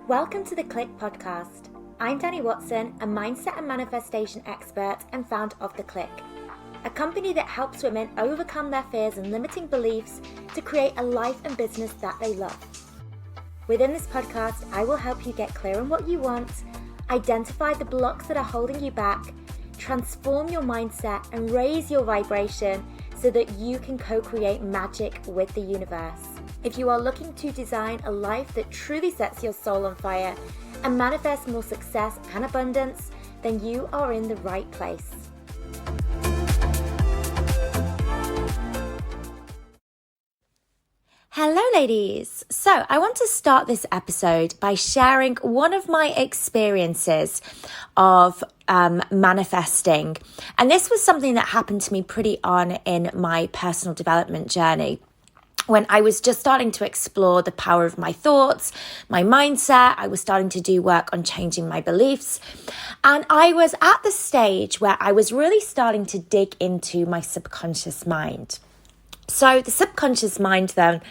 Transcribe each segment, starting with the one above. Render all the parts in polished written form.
Welcome to the Clique podcast. I'm Dani, a mindset and manifestation expert and founder of the Clique, a company that helps women overcome their fears and limiting beliefs to create a life and business that they love. Within this podcast, I will help you get clear on what you want, identify the blocks that are holding you back, transform your mindset and raise your vibration so that you can co-create magic with the universe. If you are looking to design a life that truly sets your soul on fire and manifest more success and abundance, then you are in the right place. Hello ladies! So I want to start this episode by sharing one of my experiences of manifesting. And this was something that happened to me pretty on in my personal development journey, when I was just starting to explore the power of my thoughts, my mindset. I was starting to do work on changing my beliefs. And I was at the stage where I was really starting to dig into my subconscious mind. So the subconscious mind, then,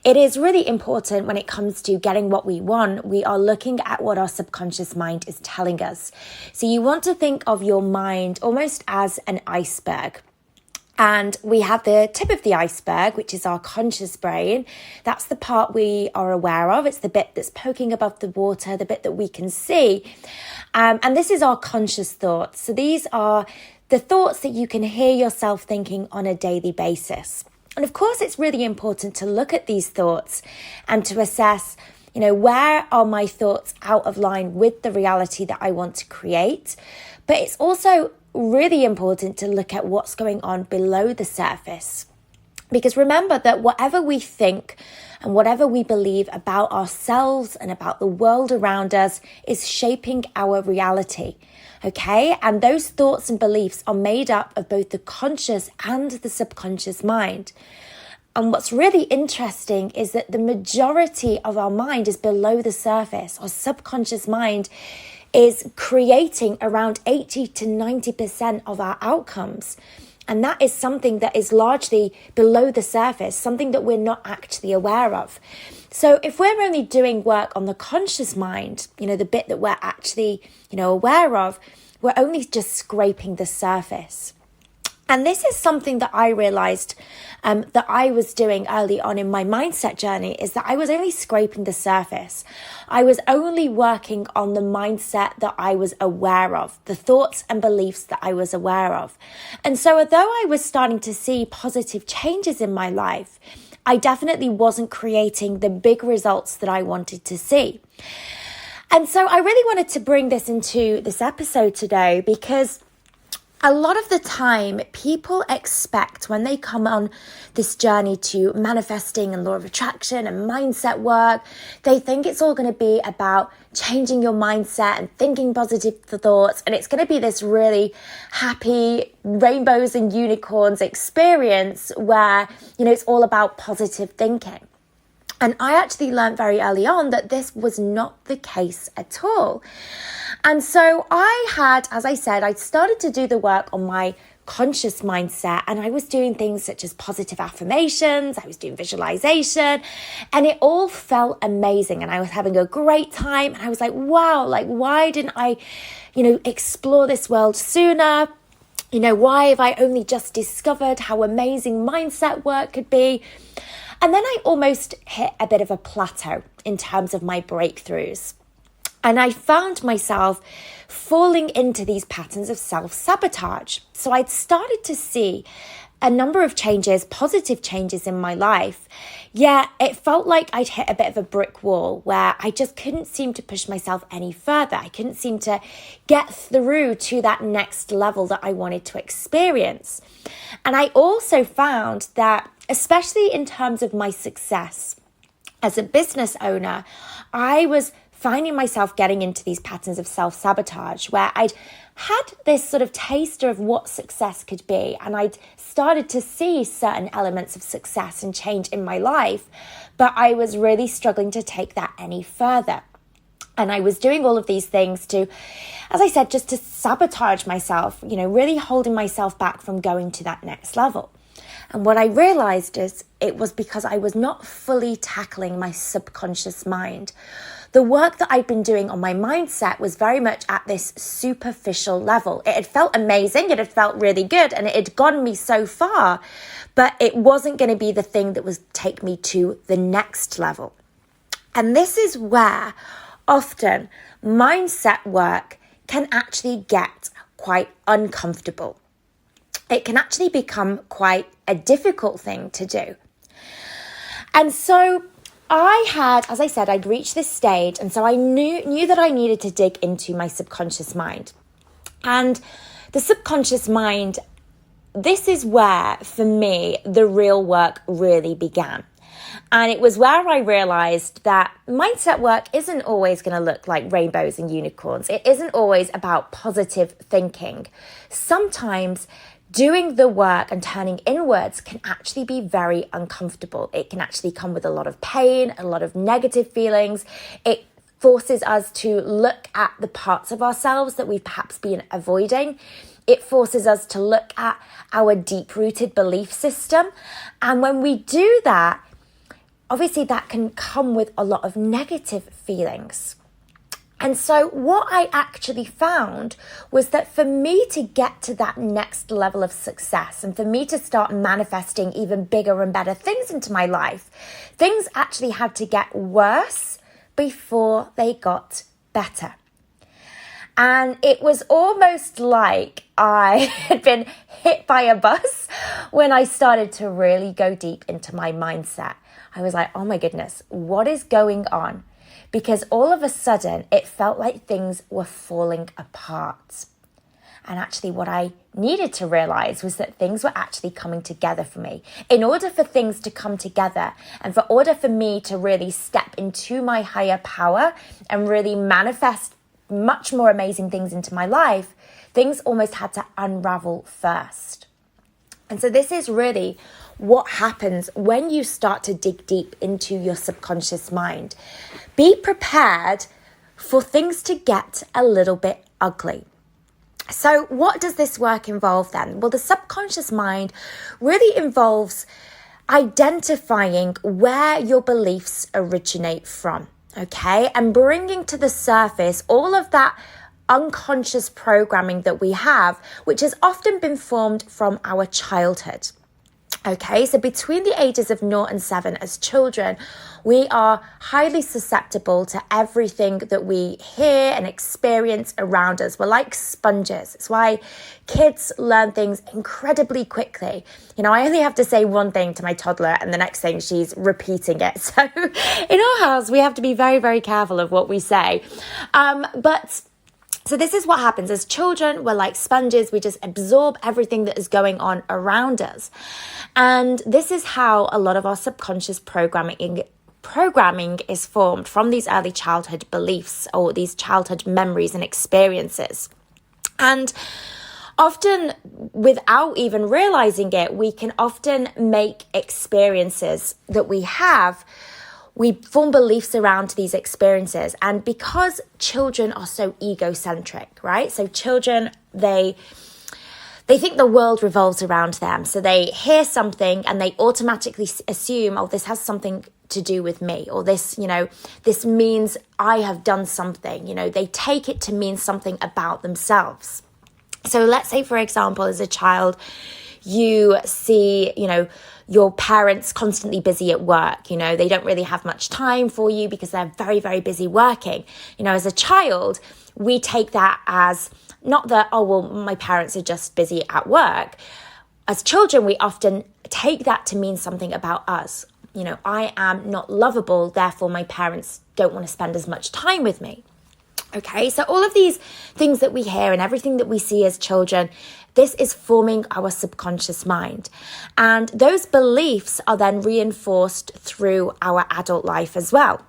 it is really important when it comes to getting what we want. We are looking at what our subconscious mind is telling us. So you want to think of your mind almost as an iceberg. And we have the tip of the iceberg, which is our conscious brain. That's the part we are aware of. It's the bit that's poking above the water, the bit that we can see. And this is our conscious thoughts. So these are the thoughts that you can hear yourself thinking on a daily basis. And of course, it's really important to look at these thoughts and to assess, where are my thoughts out of line with the reality that I want to create? But it's also really important to look at what's going on below the surface. Because remember that whatever we think and whatever we believe about ourselves and about the world around us is shaping our reality. Okay? And those thoughts and beliefs are made up of both the conscious and the subconscious mind. And what's really interesting is that the majority of our mind is below the surface. Our subconscious mind is creating around 80 to 90% of our outcomes. And that is something that is largely below the surface, something that we're not actually aware of. So if we're only doing work on the conscious mind, the bit that we're actually, aware of, we're only just scraping the surface. And this is something that I realized that I was doing early on in my mindset journey, is that I was only scraping the surface. I was only working on the mindset that I was aware of, the thoughts and beliefs that I was aware of. And so although I was starting to see positive changes in my life, I definitely wasn't creating the big results that I wanted to see. And so I really wanted to bring this into this episode today, because a lot of the time, people expect when they come on this journey to manifesting and law of attraction and mindset work, they think it's all going to be about changing your mindset and thinking positive thoughts. And it's going to be this really happy rainbows and unicorns experience where, it's all about positive thinking. And I actually learned very early on that this was not the case at all. And so I had, as I said, I started to do the work on my conscious mindset, and I was doing things such as positive affirmations, I was doing visualization, and it all felt amazing. And I was having a great time. And I was like, wow, why didn't I, explore this world sooner? Why have I only just discovered how amazing mindset work could be? And then I almost hit a bit of a plateau in terms of my breakthroughs. And I found myself falling into these patterns of self-sabotage. So I'd started to see a number of changes, positive changes in my life. Yet it felt like I'd hit a bit of a brick wall where I just couldn't seem to push myself any further. I couldn't seem to get through to that next level that I wanted to experience. And I also found that, especially in terms of my success as a business owner, I was finding myself getting into these patterns of self-sabotage where I'd had this sort of taster of what success could be, and I'd started to see certain elements of success and change in my life, but I was really struggling to take that any further. And I was doing all of these things to, as I said, just to sabotage myself, really holding myself back from going to that next level. And what I realized is it was because I was not fully tackling my subconscious mind. The work that I'd been doing on my mindset was very much at this superficial level. It had felt amazing, it had felt really good, and it had gotten me so far, but it wasn't going to be the thing that would take me to the next level. And this is where often mindset work can actually get quite uncomfortable. It can actually become quite a difficult thing to do. And so as I said, I'd reached this stage, and so I knew that I needed to dig into my subconscious mind. And the subconscious mind, this is where, for me, the real work really began. And it was where I realized that mindset work isn't always going to look like rainbows and unicorns. It isn't always about positive thinking. Sometimes doing the work and turning inwards can actually be very uncomfortable. It can actually come with a lot of pain, a lot of negative feelings. It forces us to look at the parts of ourselves that we've perhaps been avoiding. It forces us to look at our deep-rooted belief system. And when we do that, obviously that can come with a lot of negative feelings. And so what I actually found was that for me to get to that next level of success and for me to start manifesting even bigger and better things into my life, things actually had to get worse before they got better. And it was almost like I had been hit by a bus when I started to really go deep into my mindset. I was like, oh my goodness, what is going on? Because all of a sudden, it felt like things were falling apart. And actually, what I needed to realize was that things were actually coming together for me. In order for things to come together and for order for me to really step into my higher power and really manifest much more amazing things into my life, things almost had to unravel first. And so this is really what happens when you start to dig deep into your subconscious mind. Be prepared for things to get a little bit ugly. So what does this work involve then? Well, the subconscious mind really involves identifying where your beliefs originate from, okay? And bringing to the surface all of that unconscious programming that we have, which has often been formed from our childhood. Okay, so between the ages of 0 and 7 as children, we are highly susceptible to everything that we hear and experience around us. We're like sponges. It's why kids learn things incredibly quickly. You know, I only have to say one thing to my toddler and the next thing she's repeating it. So in our house, we have to be very, very careful of what we say. So this is what happens. As children, we're like sponges. We just absorb everything that is going on around us. And this is how a lot of our subconscious programming is formed from these early childhood beliefs or these childhood memories and experiences. And often, without even realizing it, we can often make experiences that we form beliefs around these experiences. And because children are so egocentric, right? So children, they think the world revolves around them. So they hear something and they automatically assume, oh, this has something to do with me, or this, this means I have done something. They take it to mean something about themselves. So let's say, for example, as a child, you see, your parents constantly busy at work. They don't really have much time for you because they're very, very busy working. As a child, we take that as not that, oh, well, my parents are just busy at work. As children, we often take that to mean something about us. I am not lovable, therefore my parents don't want to spend as much time with me. Okay, so all of these things that we hear and everything that we see as children, this is forming our subconscious mind. And those beliefs are then reinforced through our adult life as well.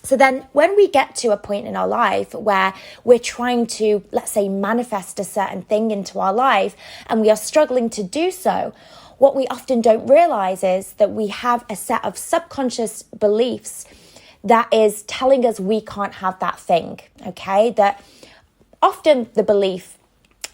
So then when we get to a point in our life where we're trying to, let's say, manifest a certain thing into our life and we are struggling to do so, what we often don't realize is that we have a set of subconscious beliefs that is telling us we can't have that thing, okay? That often the belief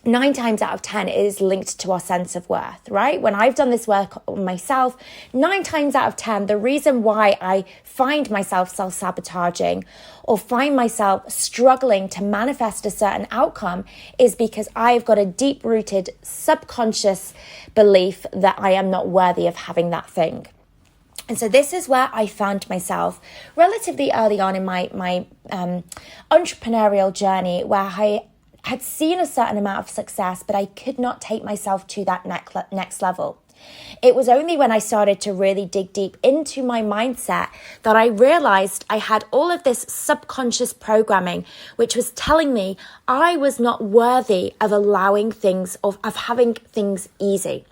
9 times out of 10 it is linked to our sense of worth, right? When I've done this work on myself, 9 times out of 10, the reason why I find myself self-sabotaging or find myself struggling to manifest a certain outcome is because I've got a deep-rooted subconscious belief that I am not worthy of having that thing. And so this is where I found myself relatively early on in my entrepreneurial journey, where I had seen a certain amount of success, but I could not take myself to that next level. It was only when I started to really dig deep into my mindset that I realized I had all of this subconscious programming, which was telling me I was not worthy of allowing things, of having things easy.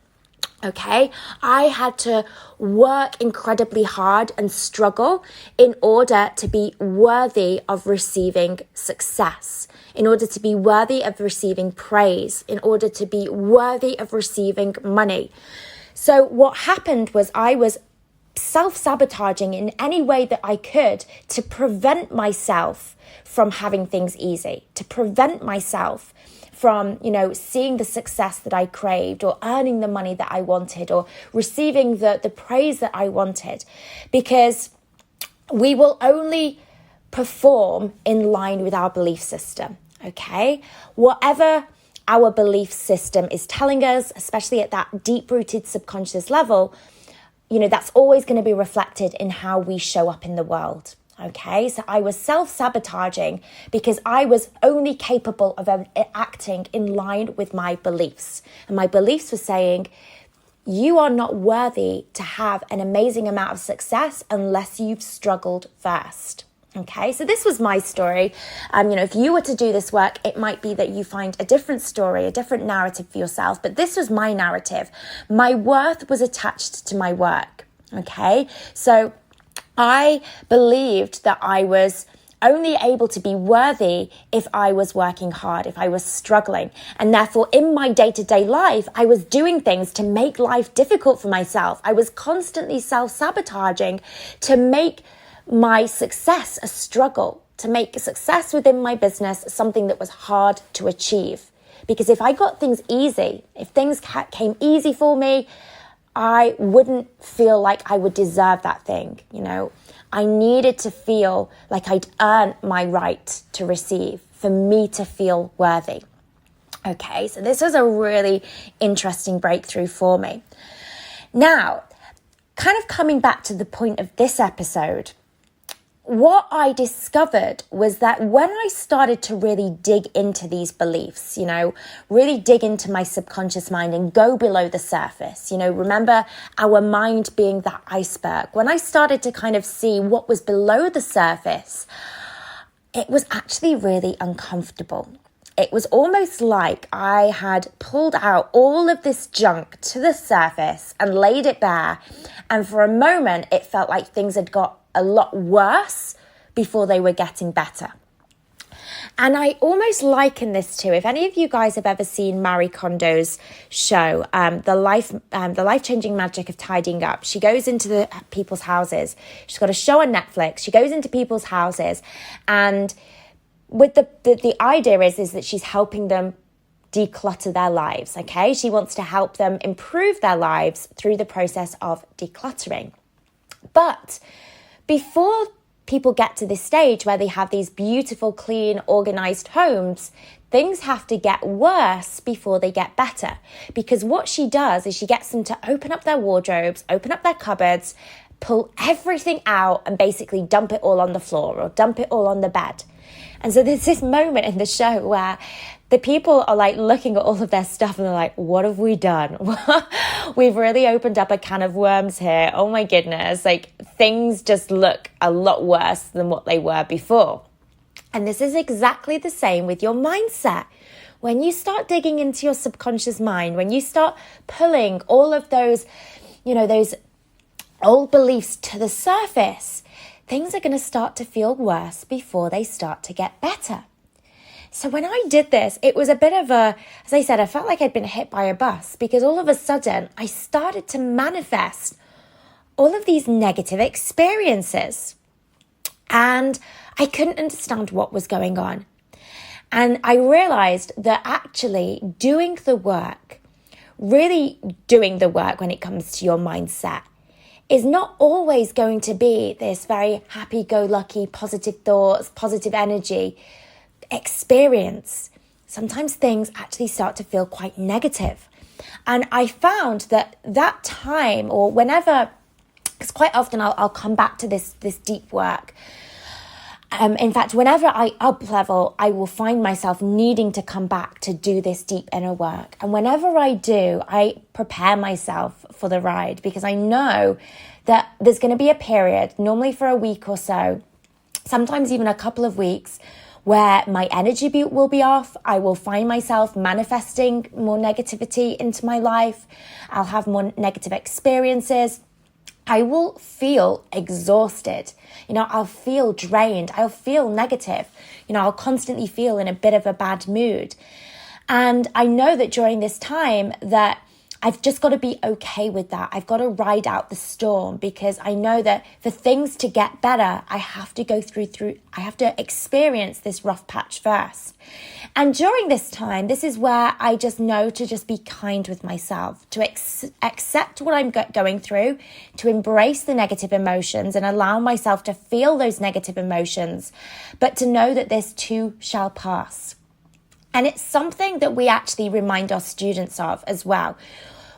Okay, I had to work incredibly hard and struggle in order to be worthy of receiving success, in order to be worthy of receiving praise, in order to be worthy of receiving money. So what happened was I was self-sabotaging in any way that I could to prevent myself from having things easy, to prevent myself from, seeing the success that I craved, or earning the money that I wanted, or receiving the praise that I wanted, because we will only perform in line with our belief system, okay? Whatever our belief system is telling us, especially at that deep-rooted subconscious level, that's always going to be reflected in how we show up in the world. Okay, so I was self-sabotaging because I was only capable of acting in line with my beliefs. And my beliefs were saying, you are not worthy to have an amazing amount of success unless you've struggled first. Okay, so this was my story. If you were to do this work, it might be that you find a different story, a different narrative for yourself. But this was my narrative. My worth was attached to my work. Okay, so I believed that I was only able to be worthy if I was working hard, if I was struggling. And therefore, in my day-to-day life, I was doing things to make life difficult for myself. I was constantly self-sabotaging to make my success a struggle, to make success within my business something that was hard to achieve. Because if I got things easy, if things came easy for me, I wouldn't feel like I would deserve that thing, I needed to feel like I'd earned my right to receive for me to feel worthy. Okay, so this was a really interesting breakthrough for me. Now, kind of coming back to the point of this episode, what I discovered was that when I started to really dig into these beliefs, really dig into my subconscious mind and go below the surface, remember our mind being that iceberg. When I started to kind of see what was below the surface, it was actually really uncomfortable. It was almost like I had pulled out all of this junk to the surface and laid it bare. And for a moment, it felt like things had got a lot worse before they were getting better. And I almost liken this to, if any of you guys have ever seen Marie Kondo's show, the life-changing magic of tidying up. She goes into the people's houses. She's got a show on Netflix. She goes into people's houses, and with the idea is that she's helping them declutter their lives. Okay, she wants to help them improve their lives through the process of decluttering. But before people get to this stage where they have these beautiful, clean, organized homes, things have to get worse before they get better. Because what she does is she gets them to open up their wardrobes, open up their cupboards, pull everything out and basically dump it all on the floor or dump it all on the bed. And so there's this moment in the show where the people are like looking at all of their stuff and they're like, what have we done? We've really opened up a can of worms here. Oh my goodness. Like, things just look a lot worse than what they were before. And this is exactly the same with your mindset. When you start digging into your subconscious mind, when you start pulling all of those, those old beliefs to the surface, things are going to start to feel worse before they start to get better. So when I did this, it was a bit of as I said, I felt like I'd been hit by a bus, because all of a sudden I started to manifest all of these negative experiences and I couldn't understand what was going on. And I realized that actually doing the work, really doing the work when it comes to your mindset, is not always going to be this very happy-go-lucky, positive thoughts, positive energy experience. Sometimes things actually start to feel quite negative. And I found that time, or whenever, because quite often I'll come back to this deep work. In fact, whenever I up level, I will find myself needing to come back to do this deep inner work. And whenever I do, I prepare myself for the ride, because I know that there's going to be a period, normally for a week or so, sometimes even a couple of weeks, where my energy will be off. I will find myself manifesting more negativity into my life. I'll have more negative experiences. I will feel exhausted. I'll feel drained. I'll feel negative. I'll constantly feel in a bit of a bad mood. And I know that during this time that I've just got to be okay with that. I've got to ride out the storm, because I know that for things to get better, I have to go I have to experience this rough patch first. And during this time, this is where I just know to just be kind with myself, to accept what I'm going through, to embrace the negative emotions and allow myself to feel those negative emotions, but to know that this too shall pass. And it's something that we actually remind our students of as well.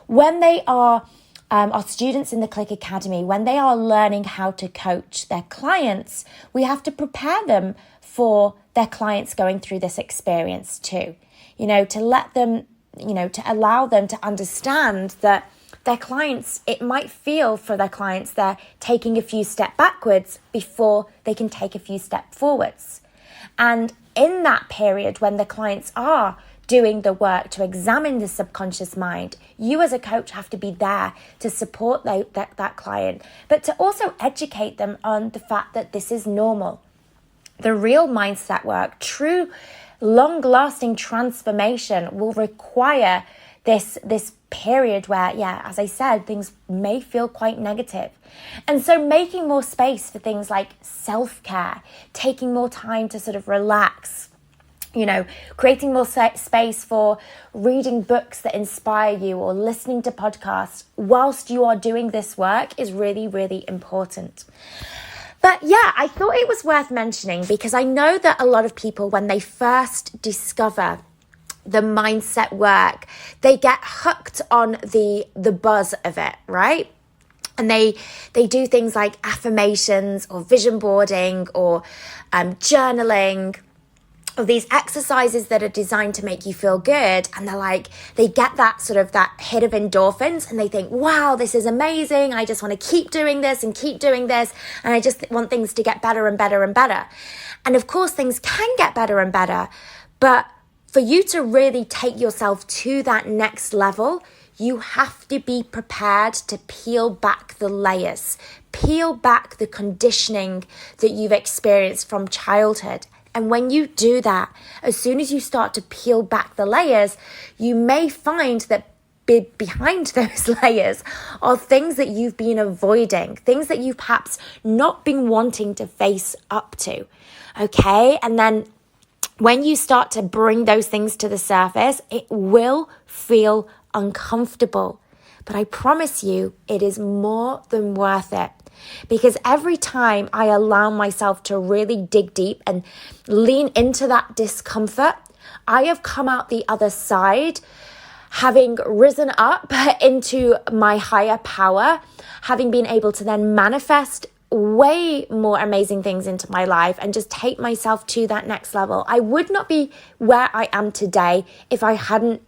When they are, our students in the Clique Academy, when they are learning how to coach their clients, we have to prepare them for their clients going through this experience too. To let them, to allow them to understand that their clients, it might feel for their clients they're taking a few steps backwards before they can take a few steps forwards. And in that period when the clients are doing the work to examine the subconscious mind, you as a coach have to be there to support that client, but to also educate them on the fact that this is normal. The real mindset work, true long-lasting transformation, will require this period where, as I said, things may feel quite negative. And so making more space for things like self-care, taking more time to sort of relax, creating more space for reading books that inspire you or listening to podcasts whilst you are doing this work is really, really important. But I thought it was worth mentioning, because I know that a lot of people, when they first discover the mindset work, they get hooked on the buzz of it, right? And they do things like affirmations or vision boarding or journaling, or these exercises that are designed to make you feel good. And they get that sort of that hit of endorphins, and they think, wow, this is amazing. I just want to keep doing this and keep doing this. And I just want things to get better and better and better. And of course, things can get better and better. But for you to really take yourself to that next level, you have to be prepared to peel back the layers, peel back the conditioning that you've experienced from childhood. And when you do that, as soon as you start to peel back the layers, you may find that behind those layers are things that you've been avoiding, things that you've perhaps not been wanting to face up to. Okay? And then when you start to bring those things to the surface, it will feel uncomfortable. But I promise you, it is more than worth it. Because every time I allow myself to really dig deep and lean into that discomfort, I have come out the other side having risen up into my higher power, having been able to then manifest way more amazing things into my life and just take myself to that next level. I would not be where I am today if I hadn't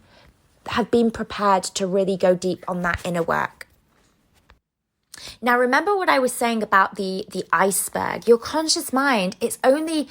have been prepared to really go deep on that inner work. Now, remember what I was saying about the iceberg. Your conscious mind, it's only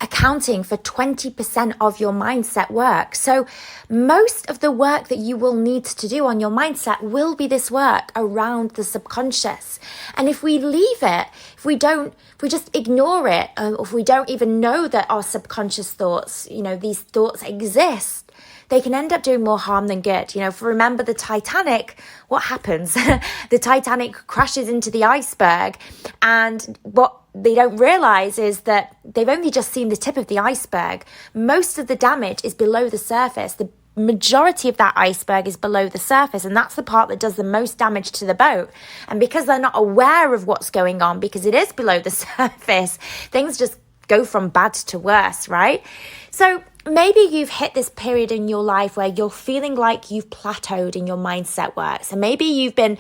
accounting for 20% of your mindset work. So most of the work that you will need to do on your mindset will be this work around the subconscious. And if we leave it, if we just ignore it, or if we don't even know that our subconscious thoughts, these thoughts exist, they can end up doing more harm than good. You know, if you remember the Titanic, what happens? The Titanic crashes into the iceberg, and what they don't realize is that they've only just seen the tip of the iceberg. Most of the damage is below the surface. The majority of that iceberg is below the surface, and that's the part that does the most damage to the boat. And because they're not aware of what's going on, because it is below the surface, things just go from bad to worse, right? So maybe you've hit this period in your life where you're feeling like you've plateaued in your mindset work. So maybe you've been,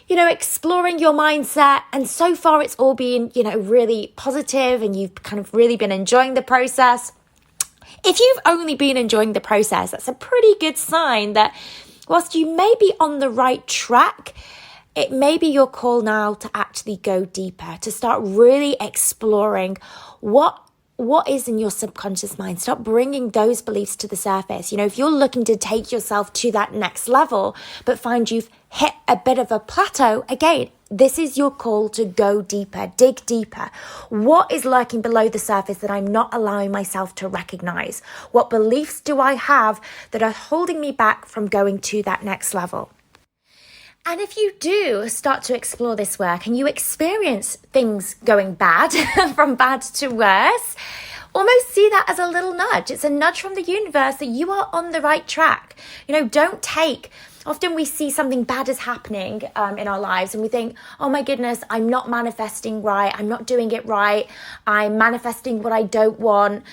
exploring your mindset, and so far it's all been, really positive, and you've kind of really been enjoying the process. If you've only been enjoying the process, that's a pretty good sign that whilst you may be on the right track, it may be your call now to actually go deeper, to start really exploring what is in your subconscious mind. Stop bringing those beliefs to the surface. If you're looking to take yourself to that next level, but find you've hit a bit of a plateau, again, this is your call to go deeper, dig deeper. What is lurking below the surface that I'm not allowing myself to recognize? What beliefs do I have that are holding me back from going to that next level? And if you do start to explore this work and you experience things going bad, from bad to worse, almost see that as a little nudge. It's a nudge from the universe that you are on the right track. Often we see something bad is happening in our lives, and we think, oh my goodness, I'm not manifesting right. I'm not doing it right. I'm manifesting what I don't want.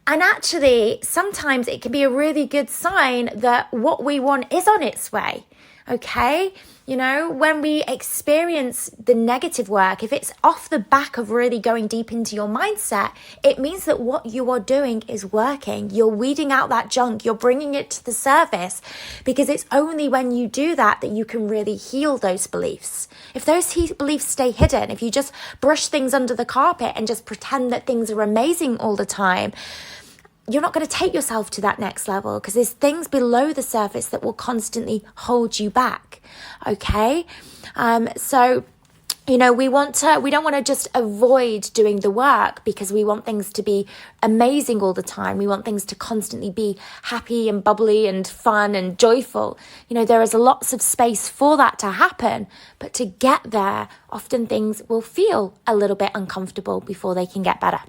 And actually, sometimes it can be a really good sign that what we want is on its way. Okay? When we experience the negative work, if it's off the back of really going deep into your mindset, it means that what you are doing is working. You're weeding out that junk. You're bringing it to the surface, because it's only when you do that you can really heal those beliefs. If those beliefs stay hidden, if you just brush things under the carpet and just pretend that things are amazing all the time, you're not going to take yourself to that next level, because there's things below the surface that will constantly hold you back. Okay. We don't want to just avoid doing the work because we want things to be amazing all the time. We want things to constantly be happy and bubbly and fun and joyful. There is lots of space for that to happen, but to get there, often things will feel a little bit uncomfortable before they can get better.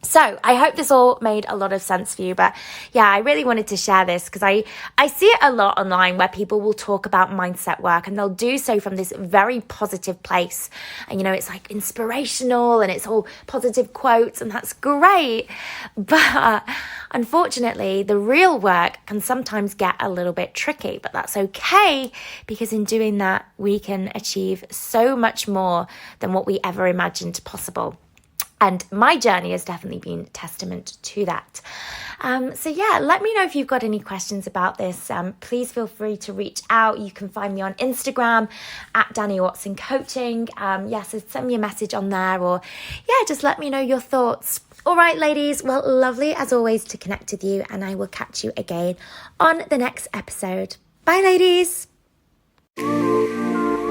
So I hope this all made a lot of sense for you. But yeah, I really wanted to share this because I see it a lot online where people will talk about mindset work, and they'll do so from this very positive place. And, it's like inspirational and it's all positive quotes, and that's great. But unfortunately, the real work can sometimes get a little bit tricky, but that's okay, because in doing that, we can achieve so much more than what we ever imagined possible. And my journey has definitely been testament to that. Let me know if you've got any questions about this. Please feel free to reach out. You can find me on Instagram at Dani Watson Coaching. So send me a message on there, or just let me know your thoughts. All right, ladies. Well, lovely as always to connect with you, and I will catch you again on the next episode. Bye, ladies.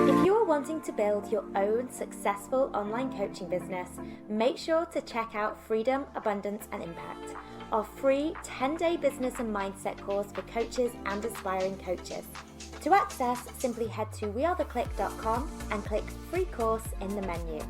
If you are wanting to build your own successful online coaching business, make sure to check out Freedom, Abundance and Impact, our free 10-day business and mindset course for coaches and aspiring coaches. To access, simply head to wearetheclique.com and click free course in the menu.